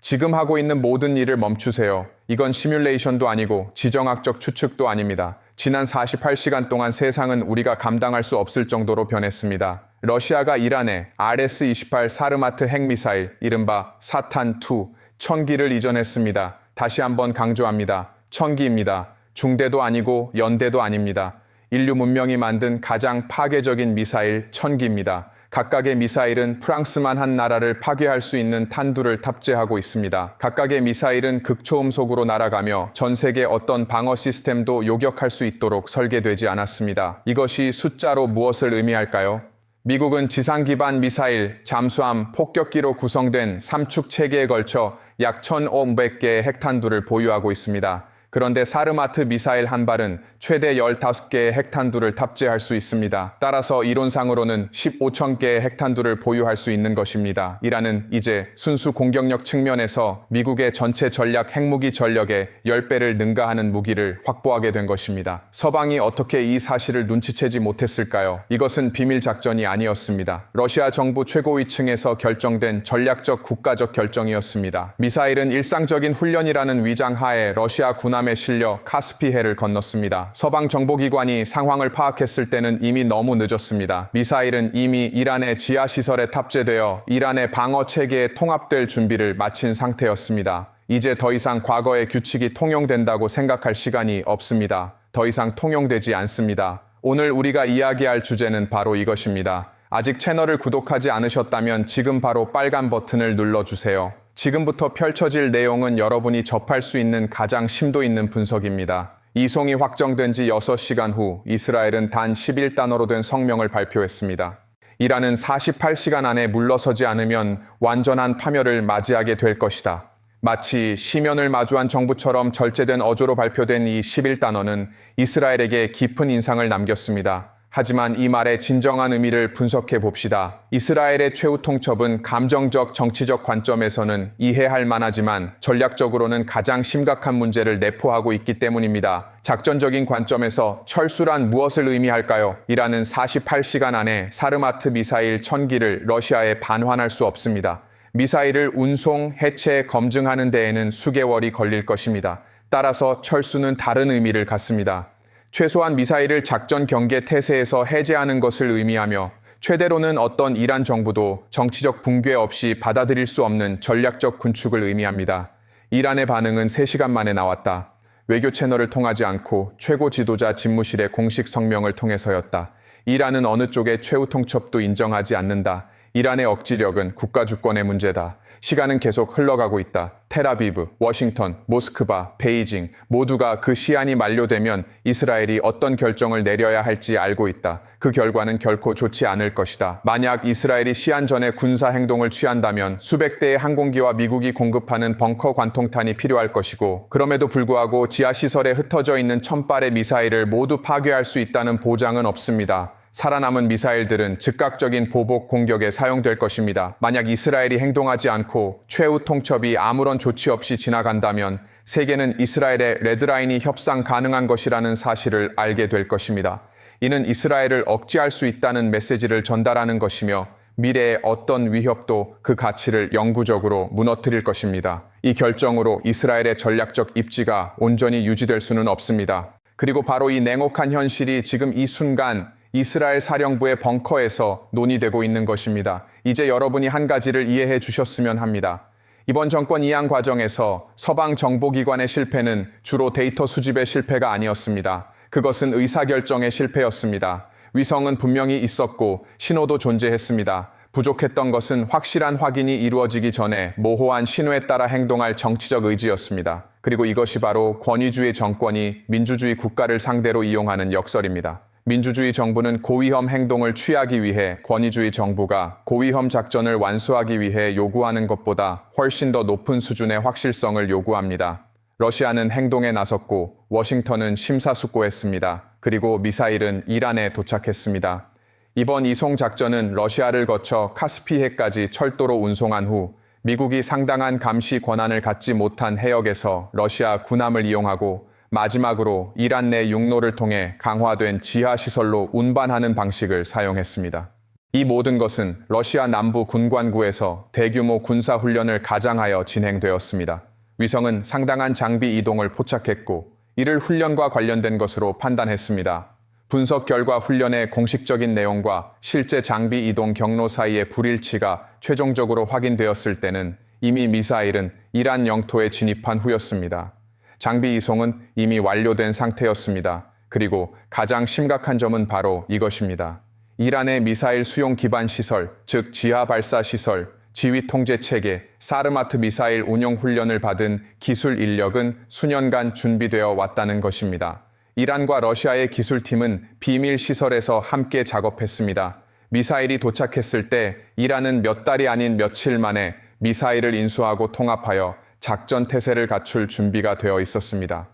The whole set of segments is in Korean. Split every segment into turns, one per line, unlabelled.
지금 하고 있는 모든 일을 멈추세요. 이건 시뮬레이션도 아니고 지정학적 추측도 아닙니다. 지난 48시간 동안 세상은 우리가 감당할 수 없을 정도로 변했습니다. 러시아가 이란에 RS-28 사르마트 핵미사일, 이른바 사탄2, 1000기를 이전했습니다. 다시 한번 강조합니다. 1000기입니다. 중대도 아니고 연대도 아닙니다. 인류 문명이 만든 가장 파괴적인 미사일 1000기입니다. 각각의 미사일은 프랑스만 한 나라를 파괴할 수 있는 탄두를 탑재하고 있습니다. 각각의 미사일은 극초음속으로 날아가며 전 세계 어떤 방어 시스템도 요격할 수 있도록 설계되지 않았습니다. 이것이 숫자로 무엇을 의미할까요? 미국은 지상 기반 미사일, 잠수함, 폭격기로 구성된 3축 체계에 걸쳐 약 1,500개의 핵탄두를 보유하고 있습니다. 그런데 사르마트 미사일 한 발은 최대 15개의 핵탄두를 탑재할 수 있습니다. 따라서 이론상으로는 15,000개의 핵탄두를 보유할 수 있는 것입니다. 이란은 이제 순수 공격력 측면에서 미국의 전체 전략 핵무기 전력의 10배를 능가하는 무기를 확보하게 된 것입니다. 서방이 어떻게 이 사실을 눈치채지 못했을까요? 이것은 비밀 작전이 아니었습니다. 러시아 정부 최고위층에서 결정된 전략적 국가적 결정이었습니다. 미사일은 일상적인 훈련이라는 위장 하에 러시아 군함 에 실려 카스피해를 건넜습니다. 서방 정보기관이 상황을 파악했을 때는 이미 너무 늦었습니다. 미사일은 이미 이란의 지하시설에 탑재되어 이란의 방어체계에 통합될 준비를 마친 상태였습니다. 이제 더 이상 과거의 규칙이 통용된다고 생각할 시간이 없습니다. 더 이상 통용되지 않습니다. 오늘 우리가 이야기할 주제는 바로 이것입니다. 아직 채널을 구독하지 않으셨다면 지금 바로 빨간 버튼을 눌러주세요. 지금부터 펼쳐질 내용은 여러분이 접할 수 있는 가장 심도 있는 분석입니다. 이송이 확정된 지 6시간 후 이스라엘은 단 11단어로 된 성명을 발표했습니다. 이란은 48시간 안에 물러서지 않으면 완전한 파멸을 맞이하게 될 것이다. 마치 시면을 마주한 정부처럼 절제된 어조로 발표된 이 11단어는 이스라엘에게 깊은 인상을 남겼습니다. 하지만 이 말의 진정한 의미를 분석해 봅시다. 이스라엘의 최후 통첩은 감정적, 정치적 관점에서는 이해할 만하지만 전략적으로는 가장 심각한 문제를 내포하고 있기 때문입니다. 작전적인 관점에서 철수란 무엇을 의미할까요? 이란은 48시간 안에 사르마트 미사일 1000기를 러시아에 반환할 수 없습니다. 미사일을 운송, 해체, 검증하는 데에는 수개월이 걸릴 것입니다. 따라서 철수는 다른 의미를 갖습니다. 최소한 미사일을 작전 경계 태세에서 해제하는 것을 의미하며 최대로는 어떤 이란 정부도 정치적 붕괴 없이 받아들일 수 없는 전략적 군축을 의미합니다. 이란의 반응은 3시간 만에 나왔다. 외교 채널을 통하지 않고 최고 지도자 집무실의 공식 성명을 통해서였다. 이란은 어느 쪽의 최후 통첩도 인정하지 않는다. 이란의 억지력은 국가 주권의 문제다. 시간은 계속 흘러가고 있다. 텔아비브, 워싱턴, 모스크바, 베이징 모두가 그 시한이 만료되면 이스라엘이 어떤 결정을 내려야 할지 알고 있다. 그 결과는 결코 좋지 않을 것이다. 만약 이스라엘이 시한 전에 군사 행동을 취한다면 수백 대의 항공기와 미국이 공급하는 벙커 관통탄이 필요할 것이고 그럼에도 불구하고 지하시설에 흩어져 있는 1000발의 미사일을 모두 파괴할 수 있다는 보장은 없습니다. 살아남은 미사일들은 즉각적인 보복 공격에 사용될 것입니다. 만약 이스라엘이 행동하지 않고 최후 통첩이 아무런 조치 없이 지나간다면 세계는 이스라엘의 레드라인이 협상 가능한 것이라는 사실을 알게 될 것입니다. 이는 이스라엘을 억제할 수 있다는 메시지를 전달하는 것이며 미래의 어떤 위협도 그 가치를 영구적으로 무너뜨릴 것입니다. 이 결정으로 이스라엘의 전략적 입지가 온전히 유지될 수는 없습니다. 그리고 바로 이 냉혹한 현실이 지금 이 순간 이스라엘 사령부의 벙커에서 논의되고 있는 것입니다. 이제 여러분이 한 가지를 이해해 주셨으면 합니다. 이번 정권 이양 과정에서 서방 정보기관의 실패는 주로 데이터 수집의 실패가 아니었습니다. 그것은 의사결정의 실패였습니다. 위성은 분명히 있었고 신호도 존재했습니다. 부족했던 것은 확실한 확인이 이루어지기 전에 모호한 신호에 따라 행동할 정치적 의지였습니다. 그리고 이것이 바로 권위주의 정권이 민주주의 국가를 상대로 이용하는 역설입니다. 민주주의 정부는 고위험 행동을 취하기 위해 권위주의 정부가 고위험 작전을 완수하기 위해 요구하는 것보다 훨씬 더 높은 수준의 확실성을 요구합니다. 러시아는 행동에 나섰고 워싱턴은 심사숙고했습니다. 그리고 미사일은 이란에 도착했습니다. 이번 이송 작전은 러시아를 거쳐 카스피해까지 철도로 운송한 후 미국이 상당한 감시 권한을 갖지 못한 해역에서 러시아 군함을 이용하고 마지막으로 이란 내 육로를 통해 강화된 지하시설로 운반하는 방식을 사용했습니다. 이 모든 것은 러시아 남부 군관구에서 대규모 군사훈련을 가장하여 진행되었습니다. 위성은 상당한 장비 이동을 포착했고 이를 훈련과 관련된 것으로 판단했습니다. 분석 결과 훈련의 공식적인 내용과 실제 장비 이동 경로 사이의 불일치가 최종적으로 확인되었을 때는 이미 미사일은 이란 영토에 진입한 후였습니다. 장비 이송은 이미 완료된 상태였습니다. 그리고 가장 심각한 점은 바로 이것입니다. 이란의 미사일 수용 기반 시설, 즉 지하 발사 시설, 지휘 통제 체계, 사르마트 미사일 운용 훈련을 받은 기술 인력은 수년간 준비되어 왔다는 것입니다. 이란과 러시아의 기술팀은 비밀 시설에서 함께 작업했습니다. 미사일이 도착했을 때 이란은 몇 달이 아닌 며칠 만에 미사일을 인수하고 통합하여 작전 태세를 갖출 준비가 되어 있었습니다.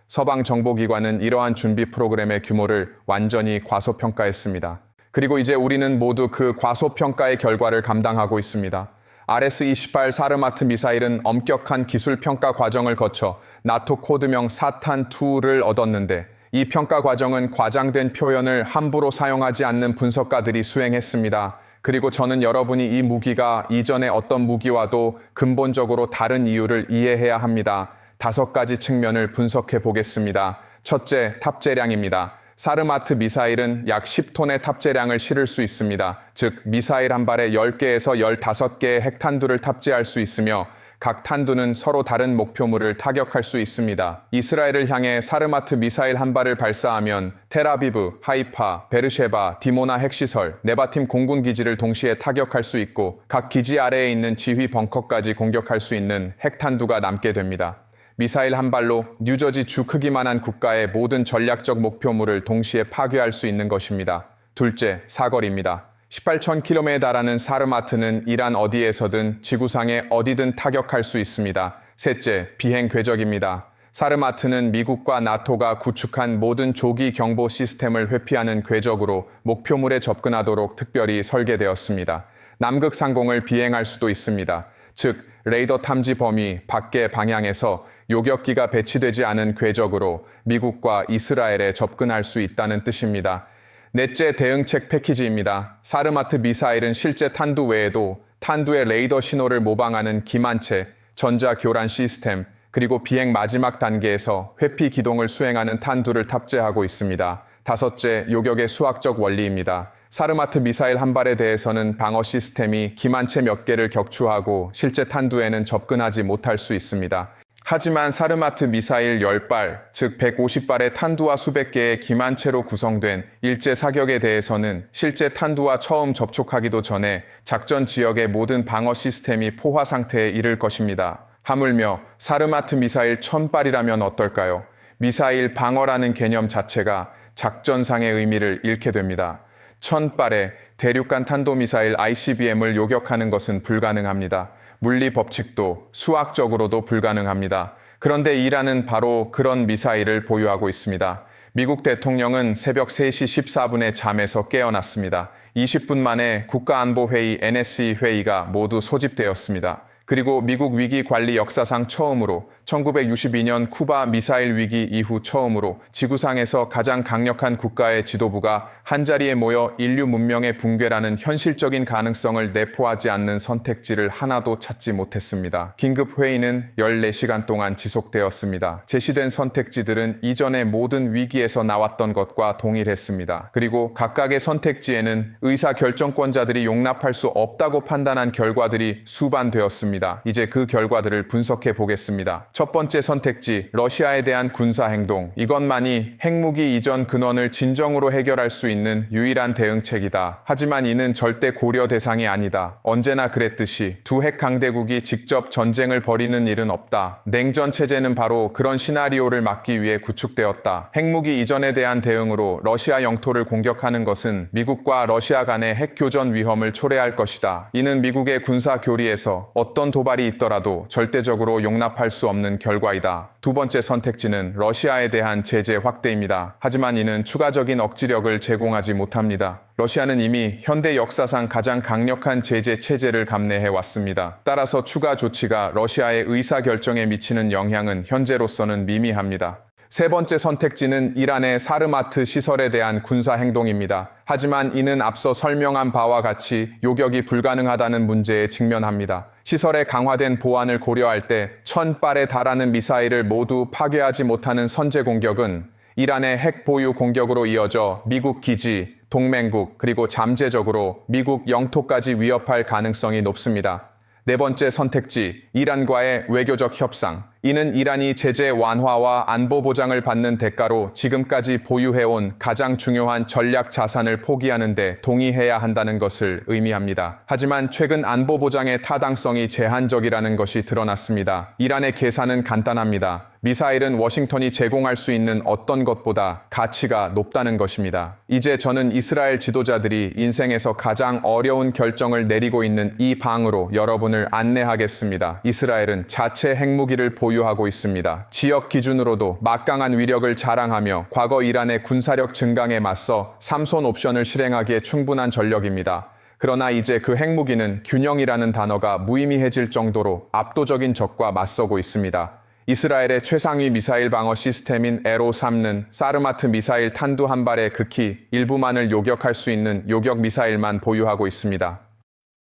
서방 정보기관은 이러한 준비 프로그램의 규모를 완전히 과소평가했습니다. 그리고 이제 우리는 모두 그 과소평가의 결과를 감당하고 있습니다. RS-28 사르마트 미사일은 엄격한 기술 평가 과정을 거쳐 나토 코드명 사탄2를 얻었는데 이 평가 과정은 과장된 표현을 함부로 사용하지 않는 분석가들이 수행했습니다. 그리고 저는 여러분이 이 무기가 이전의 어떤 무기와도 근본적으로 다른 이유를 이해해야 합니다. 5가지 측면을 분석해 보겠습니다. 첫째, 탑재량입니다. 사르마트 미사일은 약 10톤의 탑재량을 실을 수 있습니다. 즉, 미사일 한 발에 10개에서 15개의 핵탄두를 탑재할 수 있으며 각 탄두는 서로 다른 목표물을 타격할 수 있습니다. 이스라엘을 향해 사르마트 미사일 한 발을 발사하면 텔아비브, 하이파, 베르셰바, 디모나 핵시설, 네바팀 공군 기지를 동시에 타격할 수 있고 각 기지 아래에 있는 지휘 벙커까지 공격할 수 있는 핵탄두가 남게 됩니다. 미사일 한 발로 뉴저지 주 크기만한 국가의 모든 전략적 목표물을 동시에 파괴할 수 있는 것입니다. 둘째, 사거리입니다. 18,000km에 달하는 사르마트는 이란 어디에서든 지구상의 어디든 타격할 수 있습니다. 셋째, 비행 궤적입니다. 사르마트는 미국과 나토가 구축한 모든 조기 경보 시스템을 회피하는 궤적으로 목표물에 접근하도록 특별히 설계되었습니다. 남극 상공을 비행할 수도 있습니다. 즉, 레이더 탐지 범위 밖의 방향에서 요격기가 배치되지 않은 궤적으로 미국과 이스라엘에 접근할 수 있다는 뜻입니다. 넷째, 대응책 패키지입니다. 사르마트 미사일은 실제 탄두 외에도 탄두의 레이더 신호를 모방하는 기만체, 전자교란 시스템, 그리고 비행 마지막 단계에서 회피 기동을 수행하는 탄두를 탑재하고 있습니다. 다섯째, 요격의 수학적 원리입니다. 사르마트 미사일 한 발에 대해서는 방어 시스템이 기만체 몇 개를 격추하고 실제 탄두에는 접근하지 못할 수 있습니다. 하지만 사르마트 미사일 10발, 즉 150발의 탄두와 수백 개의 기만체로 구성된 일제 사격에 대해서는 실제 탄두와 처음 접촉하기도 전에 작전 지역의 모든 방어 시스템이 포화 상태에 이를 것입니다. 하물며 사르마트 미사일 1000발이라면 어떨까요? 미사일 방어라는 개념 자체가 작전상의 의미를 잃게 됩니다. 1000발의 대륙간 탄도미사일 ICBM을 요격하는 것은 불가능합니다. 물리 법칙도 수학적으로도 불가능합니다. 그런데 이란은 바로 그런 미사일을 보유하고 있습니다. 미국 대통령은 새벽 3시 14분에 잠에서 깨어났습니다. 20분 만에 국가안보회의 NSC 회의가 모두 소집되었습니다. 그리고 미국 위기 관리 역사상 처음으로 1962년 쿠바 미사일 위기 이후 처음으로 지구상에서 가장 강력한 국가의 지도부가 한자리에 모여 인류 문명의 붕괴라는 현실적인 가능성을 내포하지 않는 선택지를 하나도 찾지 못했습니다. 긴급 회의는 14시간 동안 지속되었습니다. 제시된 선택지들은 이전의 모든 위기에서 나왔던 것과 동일했습니다. 그리고 각각의 선택지에는 의사결정권자들이 용납할 수 없다고 판단한 결과들이 수반되었습니다. 이제 그 결과들을 분석해 보겠습니다. 첫 번째 선택지, 러시아에 대한 군사행동. 이것만이 핵무기 이전 근원을 진정으로 해결할 수 있는 유일한 대응책이다. 하지만 이는 절대 고려 대상이 아니다. 언제나 그랬듯이 두 핵 강대국이 직접 전쟁을 벌이는 일은 없다. 냉전 체제는 바로 그런 시나리오를 막기 위해 구축되었다. 핵무기 이전에 대한 대응으로 러시아 영토를 공격하는 것은 미국과 러시아 간의 핵교전 위험을 초래할 것이다. 이는 미국의 군사 교리에서 어떤 도발이 있더라도 절대적으로 용납할 수 없는 결과이다. 두 번째 선택지는 러시아에 대한 제재 확대입니다. 하지만 이는 추가적인 억지력을 제공하지 못합니다. 러시아는 이미 현대 역사상 가장 강력한 제재 체제를 감내해 왔습니다. 따라서 추가 조치가 러시아의 의사결정에 미치는 영향은 현재로서는 미미합니다. 세 번째 선택지는 이란의 사르마트 시설에 대한 군사 행동입니다. 하지만 이는 앞서 설명한 바와 같이 요격이 불가능하다는 문제에 직면합니다. 시설의 강화된 보안을 고려할 때 1000발에 달하는 미사일을 모두 파괴하지 못하는 선제 공격은 이란의 핵 보유 공격으로 이어져 미국 기지, 동맹국, 그리고 잠재적으로 미국 영토까지 위협할 가능성이 높습니다. 네 번째 선택지, 이란과의 외교적 협상. 이는 이란이 제재 완화와 안보 보장을 받는 대가로 지금까지 보유해온 가장 중요한 전략 자산을 포기하는 데 동의해야 한다는 것을 의미합니다. 하지만 최근 안보 보장의 타당성이 제한적이라는 것이 드러났습니다. 이란의 계산은 간단합니다. 미사일은 워싱턴이 제공할 수 있는 어떤 것보다 가치가 높다는 것입니다. 이제 저는 이스라엘 지도자들이 인생에서 가장 어려운 결정을 내리고 있는 이 방으로 여러분을 안내하겠습니다. 이스라엘은 자체 핵무기를 보유하고 있습니다. 지역 기준으로도 막강한 위력을 자랑하며 과거 이란의 군사력 증강에 맞서 삼손 옵션을 실행하기에 충분한 전력입니다. 그러나 이제 그 핵무기는 균형이라는 단어가 무의미해질 정도로 압도적인 적과 맞서고 있습니다. 이스라엘의 최상위 미사일 방어 시스템인 에로3는 사르마트 미사일 탄두 한 발에 극히 일부만을 요격할 수 있는 요격 미사일만 보유하고 있습니다.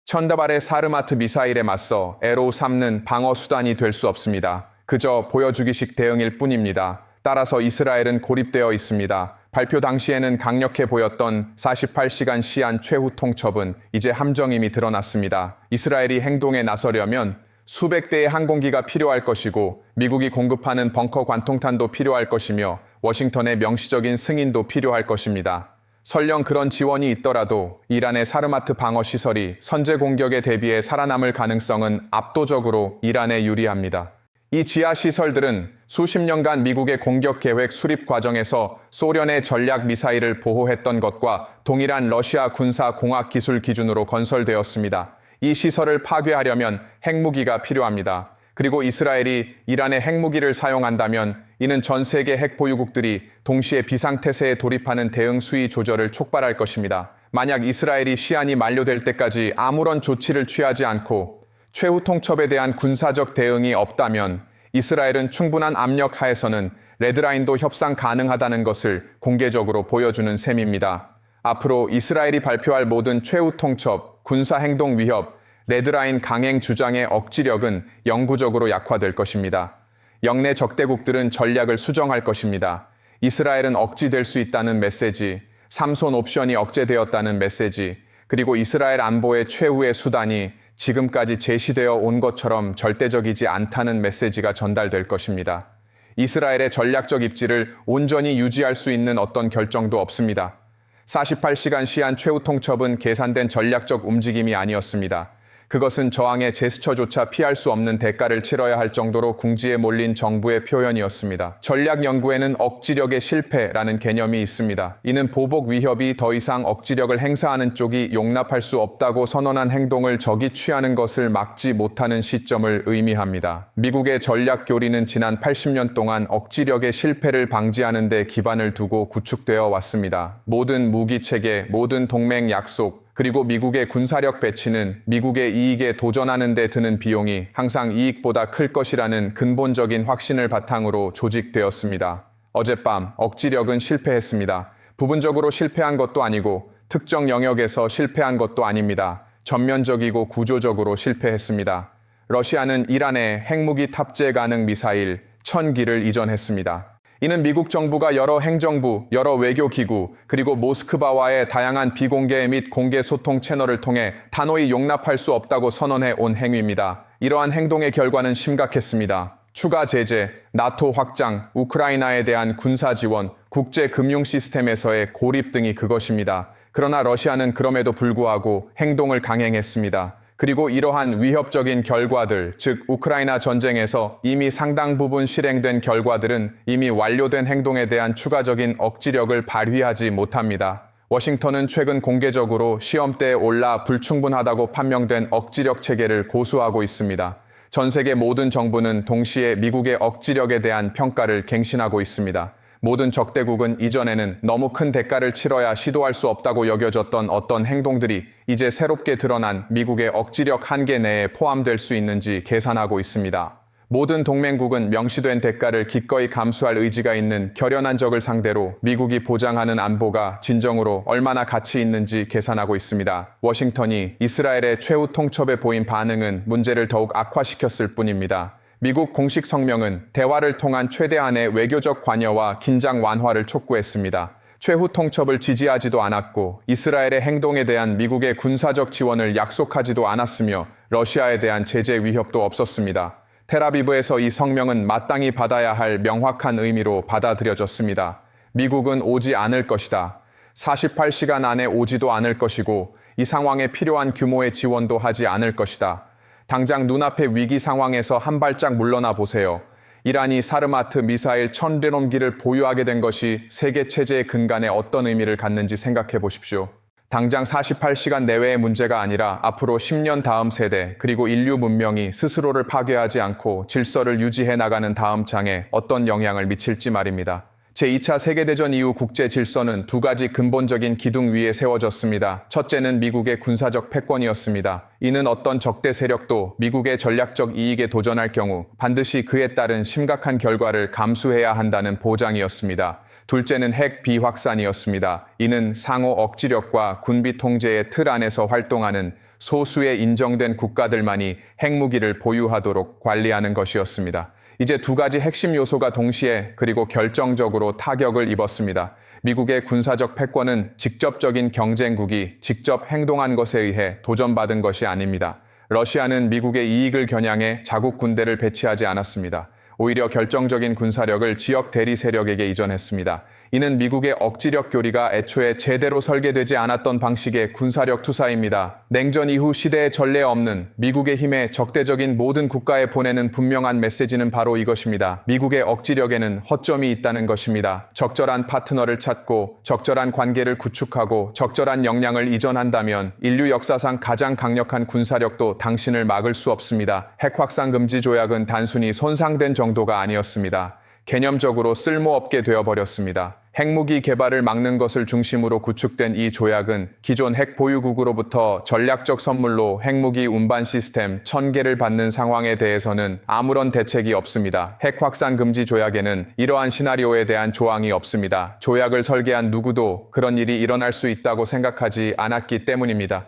1000발의 사르마트 미사일에 맞서 에로3는 방어 수단이 될 수 없습니다. 그저 보여주기식 대응일 뿐입니다. 따라서 이스라엘은 고립되어 있습니다. 발표 당시에는 강력해 보였던 48시간 시한 최후 통첩은 이제 함정임이 드러났습니다. 이스라엘이 행동에 나서려면 수백 대의 항공기가 필요할 것이고 미국이 공급하는 벙커 관통탄도 필요할 것이며 워싱턴의 명시적인 승인도 필요할 것입니다. 설령 그런 지원이 있더라도 이란의 사르마트 방어 시설이 선제 공격에 대비해 살아남을 가능성은 압도적으로 이란에 유리합니다. 이 지하 시설들은 수십 년간 미국의 공격 계획 수립 과정에서 소련의 전략 미사일을 보호했던 것과 동일한 러시아 군사 공학 기술 기준으로 건설되었습니다. 이 시설을 파괴하려면 핵무기가 필요합니다. 그리고 이스라엘이 이란의 핵무기를 사용한다면 이는 전 세계 핵 보유국들이 동시에 비상태세에 돌입하는 대응 수위 조절을 촉발할 것입니다. 만약 이스라엘이 시한이 만료될 때까지 아무런 조치를 취하지 않고 최후 통첩에 대한 군사적 대응이 없다면 이스라엘은 충분한 압력 하에서는 레드라인도 협상 가능하다는 것을 공개적으로 보여주는 셈입니다. 앞으로 이스라엘이 발표할 모든 최후 통첩, 군사행동 위협, 레드라인 강행 주장의 억지력은 영구적으로 약화될 것입니다. 영내 적대국들은 전략을 수정할 것입니다. 이스라엘은 억지될 수 있다는 메시지, 삼손 옵션이 억제되었다는 메시지, 그리고 이스라엘 안보의 최후의 수단이 지금까지 제시되어 온 것처럼 절대적이지 않다는 메시지가 전달될 것입니다. 이스라엘의 전략적 입지를 온전히 유지할 수 있는 어떤 결정도 없습니다. 48시간 시한 최후 통첩은 계산된 전략적 움직임이 아니었습니다. 그것은 저항의 제스처조차 피할 수 없는 대가를 치러야 할 정도로 궁지에 몰린 정부의 표현이었습니다. 전략 연구에는 억지력의 실패라는 개념이 있습니다. 이는 보복 위협이 더 이상 억지력을 행사하는 쪽이 용납할 수 없다고 선언한 행동을 적이 취하는 것을 막지 못하는 시점을 의미합니다. 미국의 전략 교리는 지난 80년 동안 억지력의 실패를 방지하는 데 기반을 두고 구축되어 왔습니다. 모든 무기 체계, 모든 동맹 약속, 그리고 미국의 군사력 배치는 미국의 이익에 도전하는 데 드는 비용이 항상 이익보다 클 것이라는 근본적인 확신을 바탕으로 조직되었습니다. 어젯밤 억지력은 실패했습니다. 부분적으로 실패한 것도 아니고 특정 영역에서 실패한 것도 아닙니다. 전면적이고 구조적으로 실패했습니다. 러시아는 이란에 핵무기 탑재 가능 미사일 1000기를 이전했습니다. 이는 미국 정부가 여러 행정부, 여러 외교기구, 그리고 모스크바와의 다양한 비공개 및 공개 소통 채널을 통해 단호히 용납할 수 없다고 선언해 온 행위입니다. 이러한 행동의 결과는 심각했습니다. 추가 제재, 나토 확장, 우크라이나에 대한 군사 지원, 국제 금융 시스템에서의 고립 등이 그것입니다. 그러나 러시아는 그럼에도 불구하고 행동을 강행했습니다. 그리고 이러한 위협적인 결과들, 즉 우크라이나 전쟁에서 이미 상당 부분 실행된 결과들은 이미 완료된 행동에 대한 추가적인 억지력을 발휘하지 못합니다. 워싱턴은 최근 공개적으로 시험대에 올라 불충분하다고 판명된 억지력 체계를 고수하고 있습니다. 전 세계 모든 정부는 동시에 미국의 억지력에 대한 평가를 갱신하고 있습니다. 모든 적대국은 이전에는 너무 큰 대가를 치러야 시도할 수 없다고 여겨졌던 어떤 행동들이 이제 새롭게 드러난 미국의 억지력 한계 내에 포함될 수 있는지 계산하고 있습니다. 모든 동맹국은 명시된 대가를 기꺼이 감수할 의지가 있는 결연한 적을 상대로 미국이 보장하는 안보가 진정으로 얼마나 가치 있는지 계산하고 있습니다. 워싱턴이 이스라엘의 최후 통첩에 보인 반응은 문제를 더욱 악화시켰을 뿐입니다. 미국 공식 성명은 대화를 통한 최대한의 외교적 관여와 긴장 완화를 촉구했습니다. 최후 통첩을 지지하지도 않았고 이스라엘의 행동에 대한 미국의 군사적 지원을 약속하지도 않았으며 러시아에 대한 제재 위협도 없었습니다. 텔아비브에서 이 성명은 마땅히 받아야 할 명확한 의미로 받아들여졌습니다. 미국은 오지 않을 것이다. 48시간 안에 오지도 않을 것이고 이 상황에 필요한 규모의 지원도 하지 않을 것이다. 당장 눈앞의 위기 상황에서 한 발짝 물러나 보세요. 이란이 사르마트 미사일 1000대놈기를 보유하게 된 것이 세계 체제의 근간에 어떤 의미를 갖는지 생각해 보십시오. 당장 48시간 내외의 문제가 아니라 앞으로 10년 다음 세대 그리고 인류 문명이 스스로를 파괴하지 않고 질서를 유지해 나가는 다음 장에 어떤 영향을 미칠지 말입니다. 제2차 세계대전 이후 국제 질서는 두 가지 근본적인 기둥 위에 세워졌습니다. 첫째는 미국의 군사적 패권이었습니다. 이는 어떤 적대 세력도 미국의 전략적 이익에 도전할 경우 반드시 그에 따른 심각한 결과를 감수해야 한다는 보장이었습니다. 둘째는 핵 비확산이었습니다. 이는 상호 억지력과 군비 통제의 틀 안에서 활동하는 소수의 인정된 국가들만이 핵무기를 보유하도록 관리하는 것이었습니다. 이제 두 가지 핵심 요소가 동시에 그리고 결정적으로 타격을 입었습니다. 미국의 군사적 패권은 직접적인 경쟁국이 직접 행동한 것에 의해 도전받은 것이 아닙니다. 러시아는 미국의 이익을 겨냥해 자국 군대를 배치하지 않았습니다. 오히려 결정적인 군사력을 지역 대리 세력에게 이전했습니다. 이는 미국의 억지력 교리가 애초에 제대로 설계되지 않았던 방식의 군사력 투사입니다. 냉전 이후 시대에 전례 없는 미국의 힘에 적대적인 모든 국가에 보내는 분명한 메시지는 바로 이것입니다. 미국의 억지력에는 허점이 있다는 것입니다. 적절한 파트너를 찾고 적절한 관계를 구축하고 적절한 역량을 이전한다면 인류 역사상 가장 강력한 군사력도 당신을 막을 수 없습니다. 핵 확산 금지 조약은 단순히 손상된 정도가 아니었습니다. 개념적으로 쓸모없게 되어버렸습니다. 핵무기 개발을 막는 것을 중심으로 구축된 이 조약은 기존 핵 보유국으로부터 전략적 선물로 핵무기 운반 시스템 1000개를 받는 상황에 대해서는 아무런 대책이 없습니다. 핵 확산 금지 조약에는 이러한 시나리오에 대한 조항이 없습니다. 조약을 설계한 누구도 그런 일이 일어날 수 있다고 생각하지 않았기 때문입니다.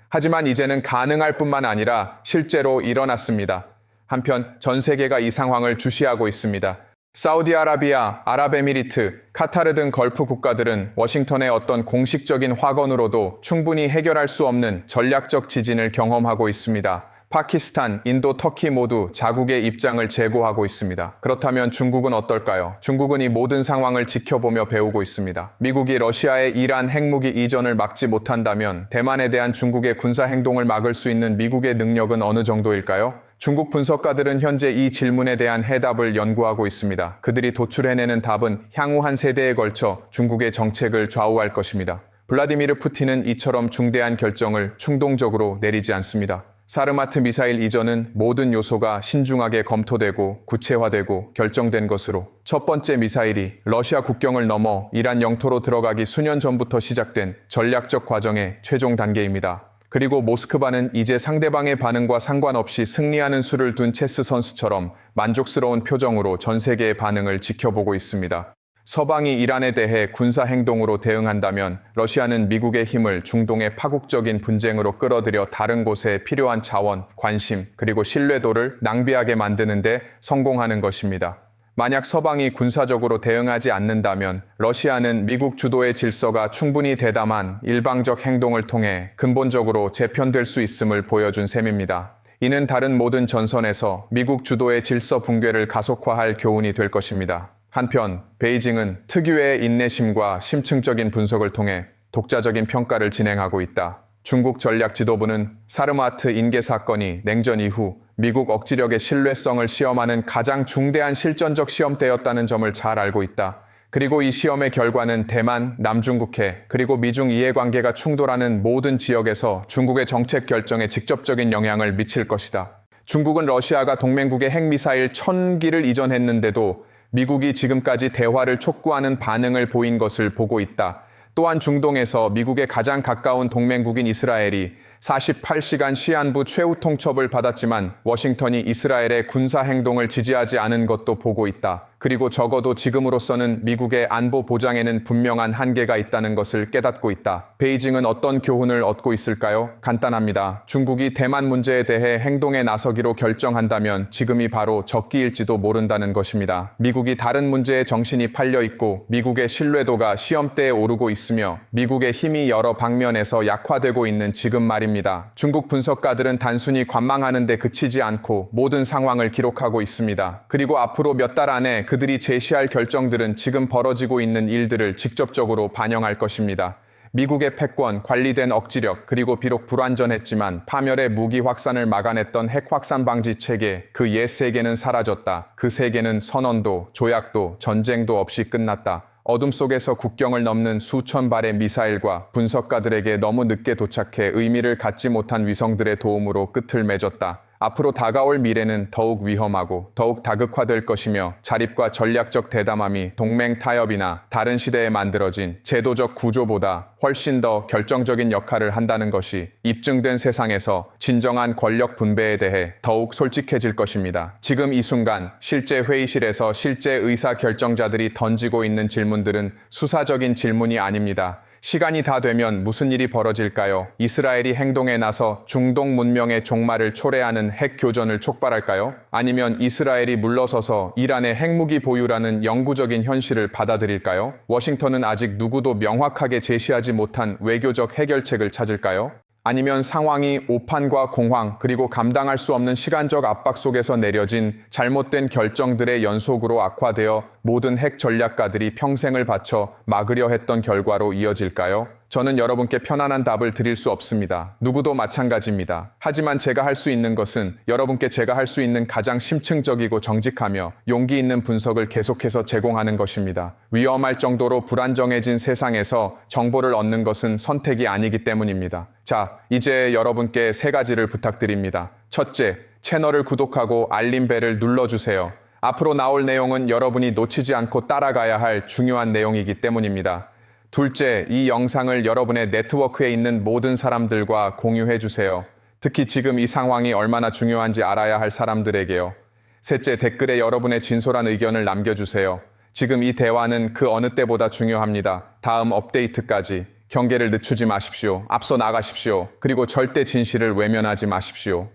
하지만 이제는 가능할 뿐만 아니라 실제로 일어났습니다. 한편 전 세계가 이 상황을 주시하고 있습니다. 사우디아라비아, 아랍에미리트, 카타르 등 걸프 국가들은 워싱턴의 어떤 공식적인 확언으로도 충분히 해결할 수 없는 전략적 지진을 경험하고 있습니다. 파키스탄, 인도, 터키 모두 자국의 입장을 재고하고 있습니다. 그렇다면 중국은 어떨까요? 중국은 이 모든 상황을 지켜보며 배우고 있습니다. 미국이 러시아의 이란 핵무기 이전을 막지 못한다면 대만에 대한 중국의 군사 행동을 막을 수 있는 미국의 능력은 어느 정도일까요? 중국 분석가들은 현재 이 질문에 대한 해답을 연구하고 있습니다. 그들이 도출해내는 답은 향후 한 세대에 걸쳐 중국의 정책을 좌우할 것입니다. 블라디미르 푸틴은 이처럼 중대한 결정을 충동적으로 내리지 않습니다. 사르마트 미사일 이전은 모든 요소가 신중하게 검토되고 구체화되고 결정된 것으로 첫 번째 미사일이 러시아 국경을 넘어 이란 영토로 들어가기 수년 전부터 시작된 전략적 과정의 최종 단계입니다. 그리고 모스크바는 이제 상대방의 반응과 상관없이 승리하는 수를 둔 체스 선수처럼 만족스러운 표정으로 전 세계의 반응을 지켜보고 있습니다. 서방이 이란에 대해 군사 행동으로 대응한다면 러시아는 미국의 힘을 중동의 파국적인 분쟁으로 끌어들여 다른 곳에 필요한 자원, 관심, 그리고 신뢰도를 낭비하게 만드는 데 성공하는 것입니다. 만약 서방이 군사적으로 대응하지 않는다면 러시아는 미국 주도의 질서가 충분히 대담한 일방적 행동을 통해 근본적으로 재편될 수 있음을 보여준 셈입니다. 이는 다른 모든 전선에서 미국 주도의 질서 붕괴를 가속화할 교훈이 될 것입니다. 한편 베이징은 특유의 인내심과 심층적인 분석을 통해 독자적인 평가를 진행하고 있다. 중국 전략 지도부는 사르마트 인계 사건이 냉전 이후 미국 억지력의 신뢰성을 시험하는 가장 중대한 실전적 시험대였다는 점을 잘 알고 있다. 그리고 이 시험의 결과는 대만, 남중국해, 그리고 미중 이해관계가 충돌하는 모든 지역에서 중국의 정책 결정에 직접적인 영향을 미칠 것이다. 중국은 러시아가 동맹국의 핵미사일 1000기를 이전했는데도 미국이 지금까지 대화를 촉구하는 반응을 보인 것을 보고 있다. 또한 중동에서 미국의 가장 가까운 동맹국인 이스라엘이 48시간 시한부 최후 통첩을 받았지만 워싱턴이 이스라엘의 군사 행동을 지지하지 않은 것도 보고 있다. 그리고 적어도 지금으로서는 미국의 안보 보장에는 분명한 한계가 있다는 것을 깨닫고 있다. 베이징은 어떤 교훈을 얻고 있을까요? 간단합니다. 중국이 대만 문제에 대해 행동에 나서기로 결정한다면 지금이 바로 적기일지도 모른다는 것입니다. 미국이 다른 문제에 정신이 팔려 있고 미국의 신뢰도가 시험대에 오르고 있으며 미국의 힘이 여러 방면에서 약화되고 있는 지금 말입니다. 중국 분석가들은 단순히 관망하는 데 그치지 않고 모든 상황을 기록하고 있습니다. 그리고 앞으로 몇 달 안에 그들이 제시할 결정들은 지금 벌어지고 있는 일들을 직접적으로 반영할 것입니다. 미국의 패권, 관리된 억지력, 그리고 비록 불완전했지만 파멸의 무기 확산을 막아냈던 핵 확산 방지 체계, 그 옛 세계는 사라졌다. 그 세계는 선언도, 조약도, 전쟁도 없이 끝났다. 어둠 속에서 국경을 넘는 수천 발의 미사일과 분석가들에게 너무 늦게 도착해 의미를 갖지 못한 위성들의 도움으로 끝을 맺었다. 앞으로 다가올 미래는 더욱 위험하고 더욱 다극화될 것이며 자립과 전략적 대담함이 동맹 타협이나 다른 시대에 만들어진 제도적 구조보다 훨씬 더 결정적인 역할을 한다는 것이 입증된 세상에서 진정한 권력 분배에 대해 더욱 솔직해질 것입니다. 지금 이 순간 실제 회의실에서 실제 의사 결정자들이 던지고 있는 질문들은 수사적인 질문이 아닙니다. 시간이 다 되면 무슨 일이 벌어질까요? 이스라엘이 행동에 나서 중동 문명의 종말을 초래하는 핵 교전을 촉발할까요? 아니면 이스라엘이 물러서서 이란의 핵무기 보유라는 영구적인 현실을 받아들일까요? 워싱턴은 아직 누구도 명확하게 제시하지 못한 외교적 해결책을 찾을까요? 아니면 상황이 오판과 공황 그리고 감당할 수 없는 시간적 압박 속에서 내려진 잘못된 결정들의 연속으로 악화되어 모든 핵 전략가들이 평생을 바쳐 막으려 했던 결과로 이어질까요? 저는 여러분께 편안한 답을 드릴 수 없습니다. 누구도 마찬가지입니다. 하지만 제가 할 수 있는 것은 여러분께 제가 할 수 있는 가장 심층적이고 정직하며 용기 있는 분석을 계속해서 제공하는 것입니다. 위험할 정도로 불안정해진 세상에서 정보를 얻는 것은 선택이 아니기 때문입니다. 자, 이제 여러분께 3가지를 부탁드립니다. 첫째, 채널을 구독하고 알림벨을 눌러주세요. 앞으로 나올 내용은 여러분이 놓치지 않고 따라가야 할 중요한 내용이기 때문입니다. 둘째, 이 영상을 여러분의 네트워크에 있는 모든 사람들과 공유해 주세요. 특히 지금 이 상황이 얼마나 중요한지 알아야 할 사람들에게요. 셋째, 댓글에 여러분의 진솔한 의견을 남겨주세요. 지금 이 대화는 그 어느 때보다 중요합니다. 다음 업데이트까지 경계를 늦추지 마십시오. 앞서 나가십시오. 그리고 절대 진실을 외면하지 마십시오.